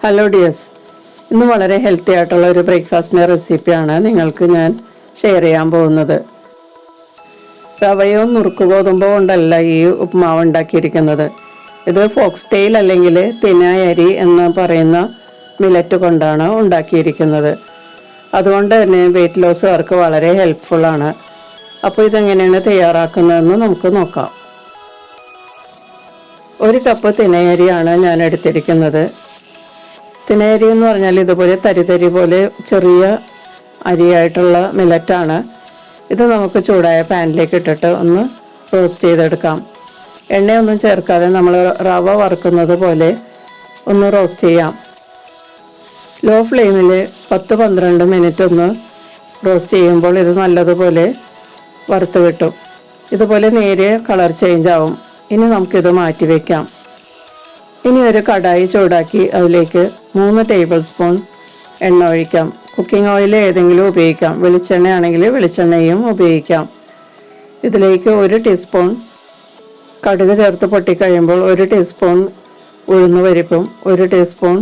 Hello dears, ഇന്ന് വളരെ healthy ആയിട്ടുള്ള ഒരു ബ്രേക്ക്ഫാസ്റ്റിൻ്റെ റെസിപ്പിയാണ് നിങ്ങൾക്ക് ഞാൻ ഷെയർ ചെയ്യാൻ പോകുന്നത്. റവയോ നുറുക്ക് ഗോതമ്പോ കൊണ്ടല്ല ഈ ഉപ്മാവ് ഉണ്ടാക്കിയിരിക്കുന്നത്. ഇത് ഫോക്സ്ടെയിൽ അല്ലെങ്കിൽ തിനായ അരി എന്ന് പറയുന്ന മില്ലറ്റ് കൊണ്ടാണ് ഉണ്ടാക്കിയിരിക്കുന്നത്. അതുകൊണ്ട് തന്നെ വെയിറ്റ് ലോസുകാർക്ക് വളരെ ഹെൽപ്ഫുള്ളാണ്. അപ്പോൾ ഇതെങ്ങനെയാണ് തയ്യാറാക്കുന്നതെന്ന് നമുക്ക് നോക്കാം. 1 കപ്പ് തിനയരിയാണ് ഞാൻ എടുത്തിരിക്കുന്നത്. തിനയരി എന്ന് പറഞ്ഞാൽ ഇതുപോലെ തരി പോലെ ചെറിയ അരിയായിട്ടുള്ള മില്ലറ്റാണ്. ഇത് നമുക്ക് ചൂടായ പാനിലേക്ക് ഇട്ടിട്ട് ഒന്ന് റോസ്റ്റ് ചെയ്തെടുക്കാം. എണ്ണയൊന്നും ചേർക്കാതെ നമ്മൾ റവ വറുക്കുന്നത് പോലെ ഒന്ന് റോസ്റ്റ് ചെയ്യാം. ലോ ഫ്ലെയിമിൽ 10-12 മിനിറ്റ് ഒന്ന് റോസ്റ്റ് ചെയ്യുമ്പോൾ ഇത് നല്ലതുപോലെ വറുത്ത് കിട്ടും. ഇതുപോലെ നേരിയ കളർ ചേഞ്ച് ആവും. ഇനി നമുക്കിത് മാറ്റി വയ്ക്കാം. ഇനി ഒരു കടായി ചൂടാക്കി അതിലേക്ക് 3 ടേബിൾ സ്പൂൺ എണ്ണ ഒഴിക്കാം. കുക്കിംഗ് ഓയിൽ ഏതെങ്കിലും ഉപയോഗിക്കാം. വെളിച്ചെണ്ണയാണെങ്കിൽ വെളിച്ചെണ്ണയും ഉപയോഗിക്കാം. ഇതിലേക്ക് 1 ടീസ്പൂൺ കടുക് ചേർത്ത് പൊട്ടിക്കഴിയുമ്പോൾ 1 ടീസ്പൂൺ ഉഴുന്ന് പരിപ്പും 1 ടീസ്പൂൺ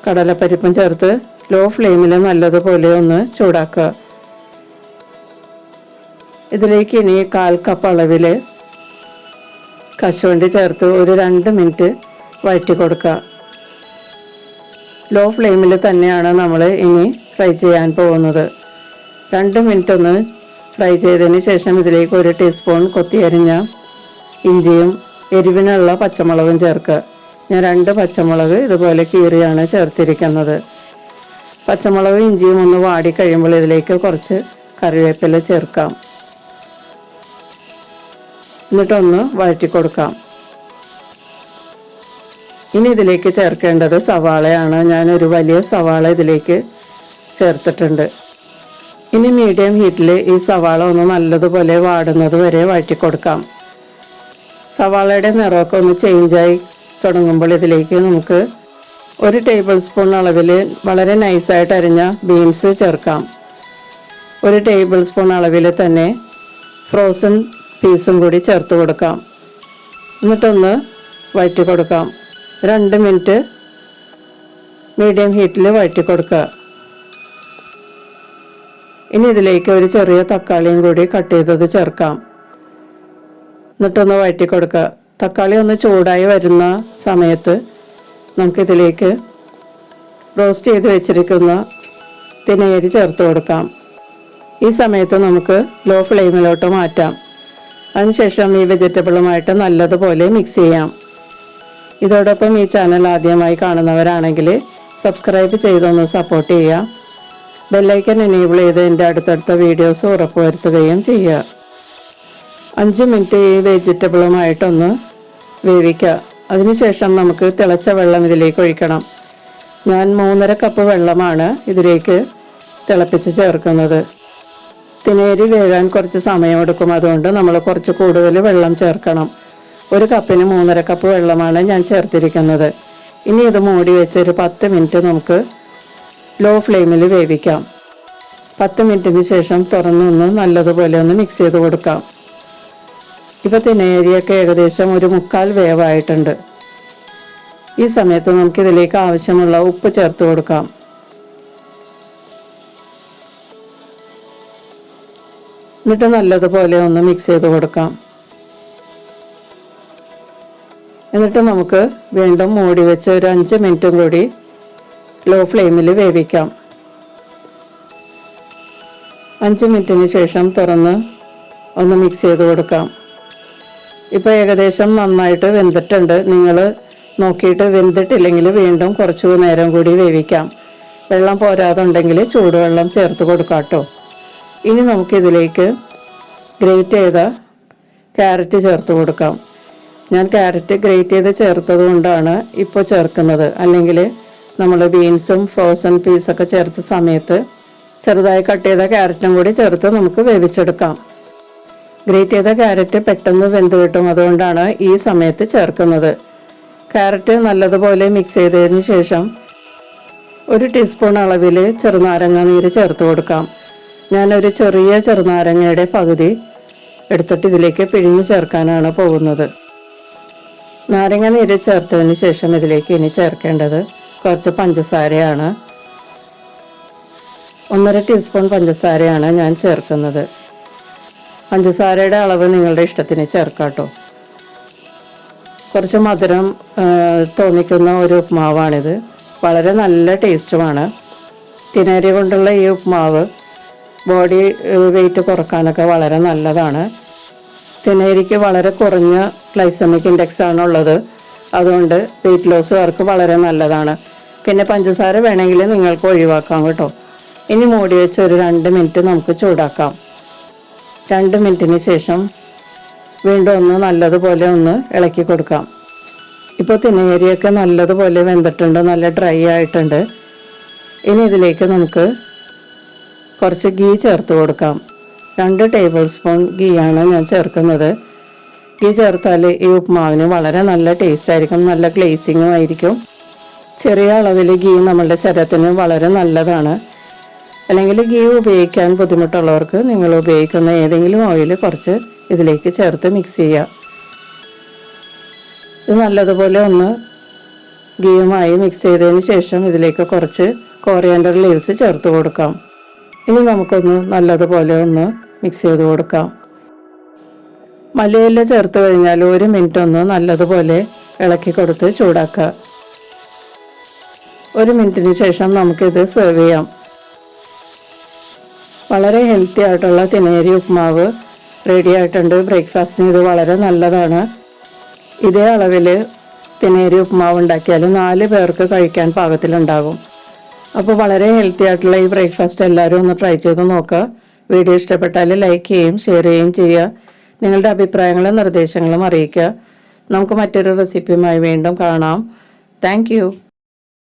കടലപ്പരിപ്പും ചേർത്ത് ലോ ഫ്ലെയിമിൽ നല്ലതുപോലെ ഒന്ന് ചൂടാക്കുക. ഇതിലേക്ക് ഇനി 1/4 കപ്പ് അളവിൽ കശുവണ്ടി ചേർത്ത് ഒരു 2 മിനിറ്റ് വഴറ്റി കൊടുക്കുക. ലോ ഫ്ലെയിമിൽ തന്നെയാണ് നമ്മൾ ഇനി ഫ്രൈ ചെയ്യാൻ പോകുന്നത്. 2 മിനിറ്റ് ഒന്ന് ഫ്രൈ ചെയ്തതിന് ശേഷം ഇതിലേക്ക് 1 ടീസ്പൂൺ കൊത്തിയരിഞ്ഞ ഇഞ്ചിയും എരിവിനുള്ള പച്ചമുളകും ചേർക്കുക. ഞാൻ 2 പച്ചമുളക് ഇതുപോലെ കീറിയാണ് ചേർത്തിരിക്കുന്നത്. പച്ചമുളകും ഇഞ്ചിയും ഒന്ന് വാടി കഴിയുമ്പോൾ ഇതിലേക്ക് കുറച്ച് കറിവേപ്പില ചേർക്കാം. എന്നിട്ടൊന്ന് വഴറ്റി കൊടുക്കാം. ഇനി ഇതിലേക്ക് ചേർക്കേണ്ടത് സവാളയാണ്. ഞാനൊരു വലിയ സവാള ഇതിലേക്ക് ചേർത്തിട്ടുണ്ട്. ഇനി മീഡിയം ഹീറ്റിൽ ഈ സവാള ഒന്ന് നല്ലതുപോലെ വാടുന്നത് വരെ വഴറ്റി കൊടുക്കാം. സവാളയുടെ നിറമൊക്കെ ഒന്ന് ചേഞ്ചായി തുടങ്ങുമ്പോൾ ഇതിലേക്ക് നമുക്ക് 1 ടേബിൾ സ്പൂൺ അളവിൽ വളരെ നൈസായിട്ട് അരിഞ്ഞ ബീൻസ് ചേർക്കാം. 1 ടേബിൾ സ്പൂൺ അളവിൽ തന്നെ ഫ്രോസൺ പീസും കൂടി ചേർത്ത് കൊടുക്കാം. എന്നിട്ടൊന്ന് വഴറ്റി കൊടുക്കാം. 2 മിനിറ്റ് മീഡിയം ഹീറ്റിൽ വഴറ്റി കൊടുക്കുക. ഇനി ഇതിലേക്ക് ഒരു ചെറിയ തക്കാളിയും കൂടി കട്ട് ചെയ്തത് ചേർക്കാം. എന്നിട്ടൊന്ന് വഴറ്റി കൊടുക്കുക. തക്കാളി ഒന്ന് ചൂടായി വരുന്ന സമയത്ത് നമുക്കിതിലേക്ക് റോസ്റ്റ് ചെയ്ത് വെച്ചിരിക്കുന്ന തിനയരി ചേർത്ത് കൊടുക്കാം. ഈ സമയത്ത് നമുക്ക് ലോ ഫ്ലെയിമിലോട്ട് മാറ്റാം. അതിനുശേഷം ഈ വെജിറ്റബിളുമായിട്ട് നല്ലതുപോലെ മിക്സ് ചെയ്യാം. ഇതോടൊപ്പം ഈ ചാനൽ ആദ്യമായി കാണുന്നവരാണെങ്കിൽ സബ്സ്ക്രൈബ് ചെയ്തൊന്ന് സപ്പോർട്ട് ചെയ്യുക. ബെല്ലൈക്കൻ എനേബിൾ ചെയ്ത് എൻ്റെ അടുത്തടുത്ത വീഡിയോസ് ഉറപ്പുവരുത്തുകയും ചെയ്യുക. 5 മിനിറ്റ് ഈ വെജിറ്റബിളുമായിട്ടൊന്ന് വേവിക്കുക. അതിനുശേഷം നമുക്ക് തിളച്ച വെള്ളം ഇതിലേക്ക് ഒഴിക്കണം. ഞാൻ 3.5 കപ്പ് വെള്ളമാണ് ഇതിലേക്ക് തിളപ്പിച്ച് ചേർക്കുന്നത്. തിനയരി വേകാൻ കുറച്ച് സമയമെടുക്കും. അതുകൊണ്ട് നമ്മൾ കുറച്ച് കൂടുതൽ വെള്ളം ചേർക്കണം. 1 കപ്പിന് 3.5 കപ്പ് വെള്ളമാണ് ഞാൻ ചേർത്തിരിക്കുന്നത്. ഇനി ഇത് മൂടി വെച്ച് ഒരു 10 മിനിറ്റ് നമുക്ക് ലോ ഫ്ലെയിമിൽ വേവിക്കാം. 10 മിനിറ്റിന് ശേഷം തുറന്നൊന്ന് നല്ലതുപോലെ ഒന്ന് മിക്സ് ചെയ്ത് കൊടുക്കാം. ഇപ്പോൾ തിനയരിയൊക്കെ ഏകദേശം ഒരു 1/4 വേവായിട്ടുണ്ട്. ഈ സമയത്ത് നമുക്കിതിലേക്ക് ആവശ്യമുള്ള ഉപ്പ് ചേർത്ത് കൊടുക്കാം. എന്നിട്ട് നല്ലതുപോലെ ഒന്ന് മിക്സ് ചെയ്ത് കൊടുക്കാം. എന്നിട്ട് നമുക്ക് വീണ്ടും മൂടി വെച്ച് ഒരു 5 മിനിറ്റും കൂടി ലോ ഫ്ലെയിമിൽ വേവിക്കാം. 5 മിനിറ്റിന് ശേഷം തുറന്ന് ഒന്ന് മിക്സ് ചെയ്ത് കൊടുക്കാം. ഇപ്പോൾ ഏകദേശം നന്നായിട്ട് വെന്തിട്ടുണ്ട്. നിങ്ങൾ നോക്കിയിട്ട് വെന്തിട്ടില്ലെങ്കിൽ വീണ്ടും കുറച്ച് നേരം കൂടി വേവിക്കാം. വെള്ളം പോരാതുണ്ടെങ്കിൽ ചൂടുവെള്ളം ചേർത്ത് കൊടുക്കാം കേട്ടോ. ഇനി നമുക്കിതിലേക്ക് ഗ്രേറ്റ് ചെയ്ത ക്യാരറ്റ് ചേർത്ത് കൊടുക്കാം. ഞാൻ ക്യാരറ്റ് ഗ്രേറ്റ് ചെയ്ത് ചേർത്തത് കൊണ്ടാണ് ഇപ്പോൾ ചേർക്കുന്നത്. അല്ലെങ്കിൽ നമ്മൾ ബീൻസും ഫ്രോസൺ പീസൊക്കെ ചേർത്ത സമയത്ത് ചെറുതായി കട്ട് ചെയ്ത ക്യാരറ്റും കൂടി ചേർത്ത് നമുക്ക് വേവിച്ചെടുക്കാം. ഗ്രേറ്റ് ചെയ്ത ക്യാരറ്റ് പെട്ടെന്ന് വെന്ത് കിട്ടും. അതുകൊണ്ടാണ് ഈ സമയത്ത് ചേർക്കുന്നത്. ക്യാരറ്റ് നല്ലതുപോലെ മിക്സ് ചെയ്തതിന് ശേഷം 1 ടീസ്പൂൺ അളവിൽ ചെറുനാരങ്ങ നീര് ചേർത്ത് കൊടുക്കാം. ഞാനൊരു ചെറിയ ചെറുനാരങ്ങയുടെ പകുതി എടുത്തിട്ട് ഇതിലേക്ക് പിഴിഞ്ഞ് ചേർക്കാനാണ് പോകുന്നത്. നാരങ്ങ നീര് ചേർത്തതിന് ശേഷം ഇതിലേക്ക് ഇനി ചേർക്കേണ്ടത് കുറച്ച് പഞ്ചസാരയാണ്. 1.5 ടീസ്പൂൺ പഞ്ചസാരയാണ് ഞാൻ ചേർക്കുന്നത്. പഞ്ചസാരയുടെ അളവ് നിങ്ങളുടെ ഇഷ്ടത്തിന് ചേർക്കാം കേട്ടോ. കുറച്ച് മധുരം തോന്നിക്കുന്ന ഒരു ഉപ്മാവാണിത്. വളരെ നല്ല ടേസ്റ്റുമാണ്. തിനേരി കൊണ്ടുള്ള ഈ ഉപ്മാവ് ബോഡി വെയിറ്റ് കുറക്കാനൊക്കെ വളരെ നല്ലതാണ്. തിനേരിക്ക് വളരെ കുറഞ്ഞ ഗ്ലൈസമിക് ഇൻഡെക്സ് ആണുള്ളത്. അതുകൊണ്ട് വെയിറ്റ് ലോസുകാർക്ക് വളരെ നല്ലതാണ്. പിന്നെ പഞ്ചസാര വേണമെങ്കിൽ നിങ്ങൾക്ക് ഒഴിവാക്കാം കേട്ടോ. ഇനി മൂടി വെച്ച് ഒരു 2 മിനിറ്റ് നമുക്ക് ചൂടാക്കാം. 2 മിനിറ്റിന് ശേഷം വീണ്ടും ഒന്ന് നല്ലതുപോലെ ഒന്ന് ഇളക്കി കൊടുക്കാം. ഇപ്പോൾ തിനേരിയൊക്കെ നല്ലതുപോലെ വെന്തിട്ടുണ്ട്, നല്ല ഡ്രൈ ആയിട്ടുണ്ട്. ഇനി ഇതിലേക്ക് നമുക്ക് കുറച്ച് ഗീ ചേർത്ത് കൊടുക്കാം. 2 ടേബിൾ സ്പൂൺ ഗീ ആണ് ഞാൻ ചേർക്കുന്നത്. ഗീ ചേർത്താൽ ഈ ഉപ്മാവിന് വളരെ നല്ല ടേസ്റ്റ് ആയിരിക്കും, നല്ല ഗ്ലേസിങ്ങും ആയിരിക്കും. ചെറിയ അളവിൽ ഗീ നമ്മളുടെ ശരീരത്തിന് വളരെ നല്ലതാണ്. അല്ലെങ്കിൽ ഗീ ഉപയോഗിക്കാൻ ബുദ്ധിമുട്ടുള്ളവർക്ക് നിങ്ങൾ ഉപയോഗിക്കുന്ന ഏതെങ്കിലും ഓയിൽ കുറച്ച് ഇതിലേക്ക് ചേർത്ത് മിക്സ് ചെയ്യുക. ഇത് നല്ലതുപോലെ ഒന്ന് ഗീയുമായി മിക്സ് ചെയ്തതിന് ശേഷം ഇതിലേക്ക് കുറച്ച് കോറിയാൻഡർ ലീവ്സ് ചേർത്ത് കൊടുക്കാം. ഇനി നമുക്കൊന്ന് നല്ലതുപോലെ ഒന്ന് മിക്സ് ചെയ്ത് കൊടുക്കാം. മല്ലിയില ചേർത്ത് കഴിഞ്ഞാൽ 1 മിനിറ്റ് ഒന്ന് നല്ലതുപോലെ ഇളക്കി കൊടുത്ത് ചൂടാക്കുക. 1 മിനിറ്റിന് ശേഷം നമുക്കിത് സെർവ് ചെയ്യാം. വളരെ ഹെൽത്തി ആയിട്ടുള്ള തിനേരി ഉപ്മാവ് റെഡി ആയിട്ടുണ്ട്. ബ്രേക്ക്ഫാസ്റ്റിന് ഇത് വളരെ നല്ലതാണ്. ഇതേ അളവിൽ തിനേരി ഉപ്മാവ് ഉണ്ടാക്കിയാൽ 4 പേർക്ക് കഴിക്കാൻ പാകത്തിലുണ്ടാകും. അപ്പോൾ വളരെ ഹെൽത്തി ആയിട്ടുള്ള ഈ ബ്രേക്ക്ഫാസ്റ്റ് എല്ലാവരും ഒന്ന് ട്രൈ ചെയ്ത് നോക്കുക. വീഡിയോ ഇഷ്ടപ്പെട്ടാൽ ലൈക്ക് ചെയ്യുകയും ഷെയർ ചെയ്യുകയും ചെയ്യുക. നിങ്ങളുടെ അഭിപ്രായങ്ങളും നിർദ്ദേശങ്ങളും അറിയിക്കുക. നമുക്ക് മറ്റൊരു റെസിപ്പിയുമായി വീണ്ടും കാണാം. താങ്ക്